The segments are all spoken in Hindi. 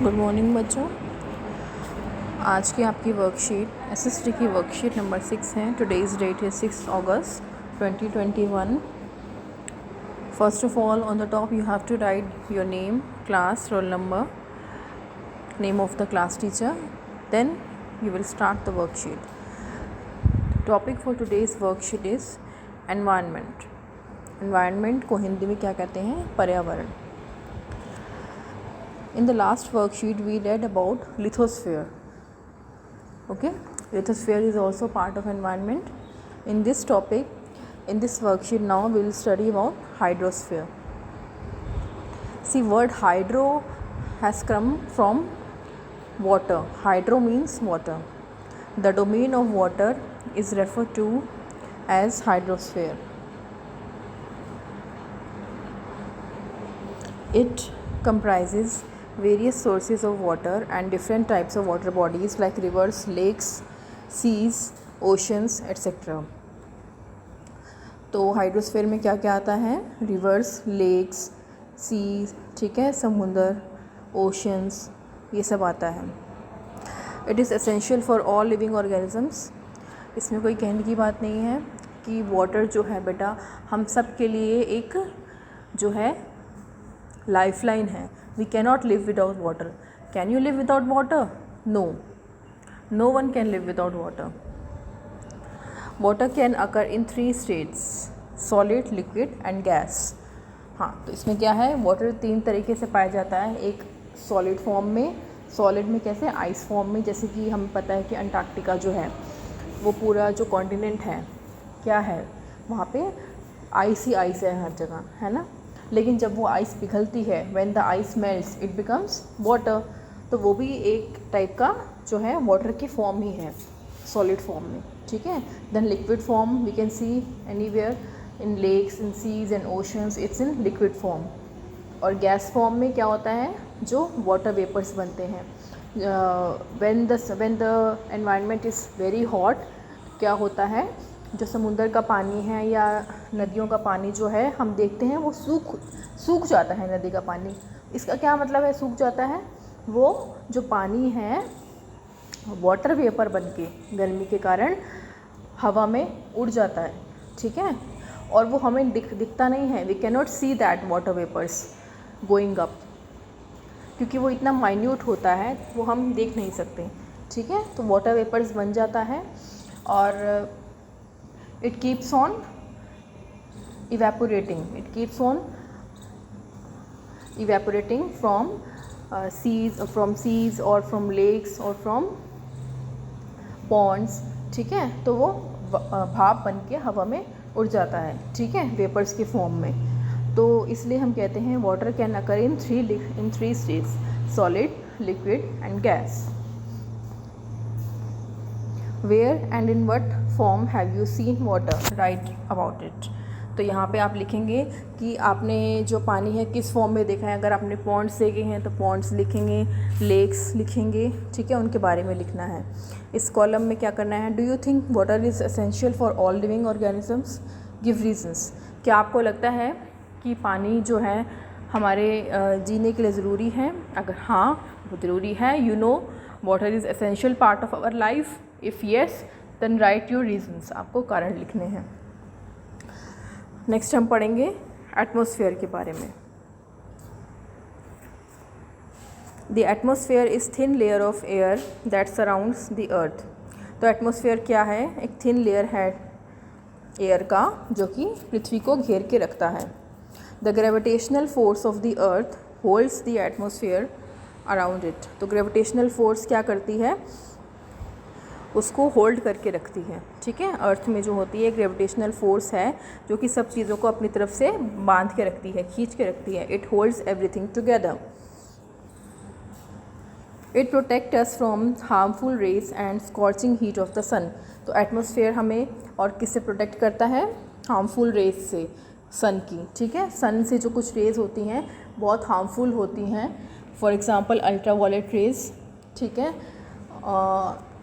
गुड मॉर्निंग बच्चों। आज की आपकी वर्कशीट एसएसटी की वर्कशीट नंबर 6 है। टुडेज डेट है 6 अगस्त 2021। First of all on the top you have to write your name, class, roll number, name of the class teacher, then you will start the worksheet. Topic for today's worksheet is environment. Environment को हिंदी में क्या कहते हैं? पर्यावरण. In the last worksheet we read about lithosphere. Okay, lithosphere is also part of environment. In this topic, in this worksheet now we will study about hydrosphere. See, word hydro has come from water. Hydro means water. The domain of water is referred to as hydrosphere. It comprises various sources of water and different types of water bodies like rivers, lakes, seas, oceans, etc. तो हाइड्रोस्फीयर में क्या क्या आता है? रिवर्स, लेक्स, सीज, ठीक है, समुंदर, ओशंस, ये सब आता है. It is essential for all living organisms. इसमें कोई कहने की बात नहीं है कि वाटर जो है बेटा हम सब के लिए एक जो है लाइफलाइन है. We cannot live without water. Can you live without water? No, no one can live without water. Water can occur in 3 states: solid, liquid and gas. हाँ, तो इसमें क्या है, वाटर 3 तरीके से पाया जाता है. एक सॉलिड फॉर्म में. सॉलिड में कैसे? आइस फॉर्म में. जैसे कि हमें पता है कि अंटार्कटिका जो है वो पूरा जो कॉन्टिनेंट है क्या है, वहाँ पे आइस ही आइस है हर जगह, है ना. लेकिन जब वो आइस पिघलती है, when the ice melts it becomes water. तो वो भी एक टाइप का जो है वाटर की फॉर्म ही है सॉलिड फॉर्म में, ठीक है. Then liquid form we can see anywhere in lakes, in seas and oceans, it's in liquid form. और गैस फॉर्म में क्या होता है, जो वाटर वेपर्स बनते हैं. When the environment is very hot, क्या होता है, जो समुंदर का पानी है या नदियों का पानी जो है हम देखते हैं वो सूख जाता है. नदी का पानी, इसका क्या मतलब है सूख जाता है? वो जो पानी है वाटर वेपर बनके गर्मी के कारण हवा में उड़ जाता है, ठीक है. और वो हमें दिखता नहीं है. We can not see that water vapours going up, क्योंकि वो इतना माइन्यूट होता है वो हम देख नहीं सकते, ठीक है. तो वाटर वेपर्स बन जाता है और it keeps on evaporating. It keeps on evaporating from seas और फ्रॉम लेक्स और फ्रॉम पॉन्ड्स, ठीक है. तो वो भाप बन के हवा में उड़ जाता है, ठीक है, वेपर्स के फॉर्म में. तो इसलिए हम कहते हैं water can occur in 3 states: solid, liquid and gas. Where and in what form have you seen water? Write about it. तो यहाँ पे आप लिखेंगे कि आपने जो पानी है किस फॉर्म में देखा है. अगर आपने पॉन्ड्स देखे हैं तो पॉन्ड्स लिखेंगे, लेक्स लिखेंगे, ठीक है, उनके बारे में लिखना है. इस कॉलम में क्या करना है? Do you think water is essential for all living organisms? Give reasons. क्या आपको लगता है कि पानी जो है हमारे जीने के लिए ज़रूरी है? अगर हाँ वो ज़रूरी है, you know water is essential part of our life. If yes then write your reasons. आपको कारण लिखने हैं. नेक्स्ट हम पढ़ेंगे एटमॉस्फेयर के बारे में. The atmosphere is thin layer of air that surrounds the earth. तो एटमॉस्फेयर क्या है? एक थिन लेयर है एयर का जो कि पृथ्वी को घेर के रखता है. The gravitational force of the earth holds the atmosphere around it. तो ग्रेविटेशनल फोर्स क्या करती है? उसको होल्ड करके रखती है, ठीक है. अर्थ में जो होती है ग्रेविटेशनल फोर्स है जो कि सब चीज़ों को अपनी तरफ से बांध के रखती है, खींच के रखती है. It holds everything together. It protect us from harmful rays and scorching heat of the sun. तो एटमॉस्फेयर हमें और किससे प्रोटेक्ट करता है? हार्मफुल रेज से, सन की, ठीक है. सन से जो कुछ रेज होती हैं बहुत हार्मफुल होती हैं. फॉर एग्ज़ाम्पल अल्ट्रावायलेट रेज, ठीक है.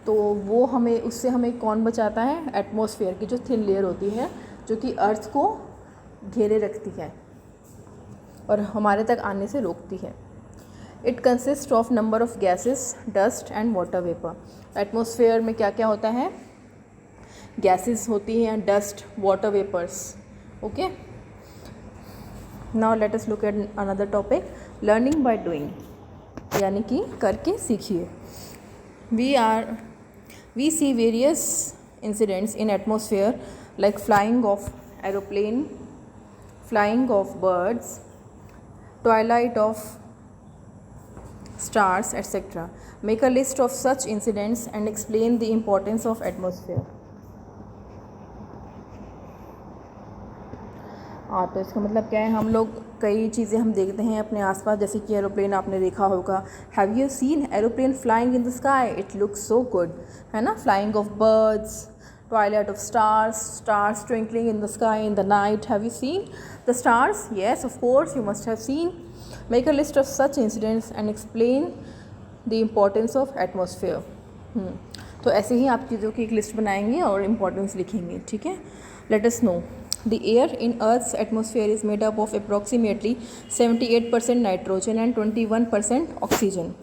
तो वो हमें, उससे हमें कौन बचाता है? एटमॉस्फेयर की जो थिन लेयर होती है जो कि अर्थ को घेरे रखती है और हमारे तक आने से रोकती है. It consist of number of gases, dust and water vapour. Atmosphere में क्या क्या होता है? गैसेस होती हैं, dust, water vapours. Okay, now let us look at another topic, learning by doing, यानी कि करके सीखिए। We see various incidents in atmosphere like flying of aeroplane, flying of birds, twilight of stars, etc. Make a list of such incidents and explain the importance of atmosphere. तो इसका मतलब क्या है? हम लोग कई चीज़ें हम देखते हैं अपने आसपास, जैसे कि एरोप्लेन आपने देखा होगा। Have you scene aeroplane flying in the sky? It looks so good, है ना? Flying of birds, twilight of stars, stars twinkling in the sky in the night. Have you seen the stars? Yes, of course, you must have seen. Make a list of such incidents and explain the importance of atmosphere. तो ऐसे ही आप चीज़ों की एक लिस्ट बनाएंगे और इम्पोर्टेंस लिखेंगे, ठीक है? Let us know. The air in Earth's atmosphere is made up of approximately 78% nitrogen and 21% oxygen.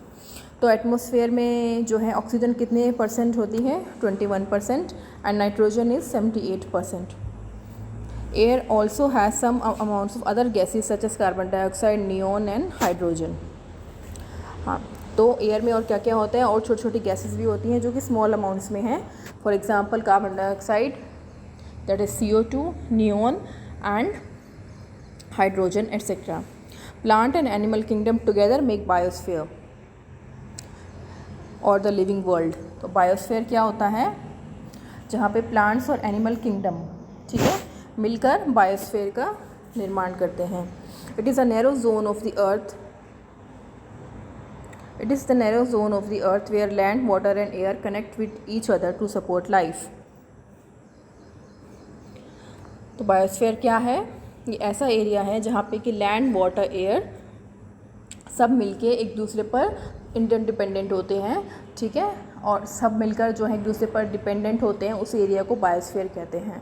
तो एटमॉस्फेयर में जो है ऑक्सीजन कितने परसेंट होती है? 21%, and nitrogen is 78%. Air also has some amounts of other gases such as carbon dioxide, neon and hydrogen. हाँ, तो एयर में और क्या क्या होता है? और छोटी छोटी गैसेस भी होती हैं जो कि स्मॉल अमाउंट्स में हैं. For example carbon dioxide, that is CO2, neon and hydrogen etcetera. Plant and animal kingdom together make biosphere और द लिविंग वर्ल्ड. तो बायोस्फीयर क्या होता है? जहाँ पे प्लांट्स और एनिमल किंगडम, ठीक है, मिलकर बायोस्फीयर का निर्माण करते हैं. It is a narrow zone of the earth. It is the narrow zone of the earth where land, water and air connect with each other to support life. तो बायोस्फीयर क्या है? ये ऐसा एरिया है जहाँ पे कि लैंड, वाटर, एयर सब मिलके एक दूसरे पर इंटरडिपेंडेंट होते हैं, ठीक है, और सब मिलकर जो है एक दूसरे पर डिपेंडेंट होते हैं. उस एरिया को बायोस्फीयर कहते हैं.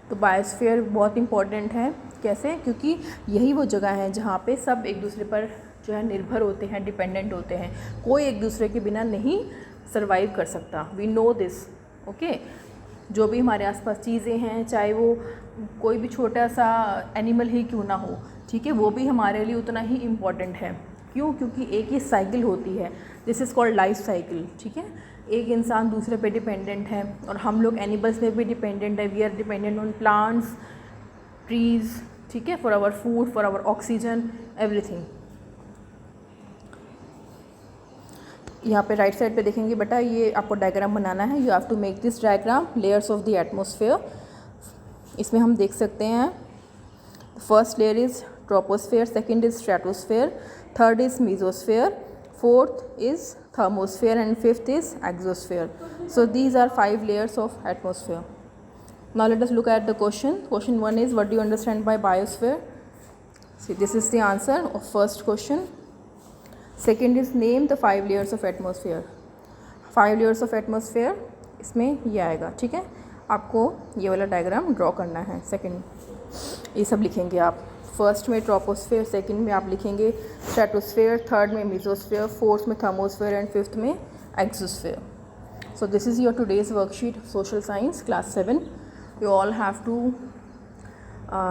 तो बायोस्फीयर बहुत इंपॉर्टेंट है. कैसे? क्योंकि यही वो जगह है जहाँ पे सब एक दूसरे पर जो है निर्भर होते हैं, डिपेंडेंट होते हैं. कोई एक दूसरे के बिना नहीं सर्वाइव कर सकता. We know this. ओके, जो भी हमारे आसपास चीज़ें हैं, चाहे वो कोई भी छोटा सा एनिमल ही क्यों ना हो, ठीक है, वो भी हमारे लिए उतना ही इम्पॉर्टेंट है. क्यों? क्योंकि एक ही साइकिल होती है, this is called life cycle, ठीक है. एक इंसान दूसरे पे डिपेंडेंट है, और हम लोग एनिमल्स में भी डिपेंडेंट है. We are dependent on plants, trees, ठीक है, for our food, for our oxygen, everything. यहाँ पे राइट साइड पे देखेंगे बेटा, ये आपको डायग्राम बनाना है. You have to make this diagram, layers of the atmosphere. इसमें हम देख सकते हैं first layer is troposphere, second is stratosphere, third is mesosphere, fourth is thermosphere, and fifth is exosphere. So these are 5 layers of atmosphere. Now let us look at the question. Question 1 is, what do you understand by biosphere? See, this is the answer of first question. Second is, name the 5 layers of atmosphere. 5 layers of atmosphere, इसमें ये आएगा, ठीक है. आपको ये वाला डायग्राम ड्रॉ करना है. सेकेंड ये सब लिखेंगे आप. फर्स्ट में ट्रोपोस्फेयर, सेकंड में आप लिखेंगे स्ट्रेटोस्फेयर, थर्ड में मीजोस्फेयर, फोर्थ में थर्मोस्फेयर एंड फिफ्थ में exosphere. So this is your today's worksheet, social science class 7. You all have to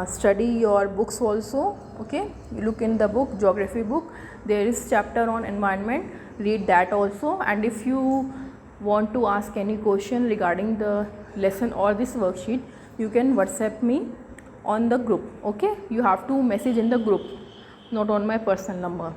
study your books also. Okay, you look in the book, geography book, there is chapter on environment, read that also. And if you want to ask any question regarding the lesson or this worksheet, you can WhatsApp me on the group. Okay, you have to message in the group, not on my personal number.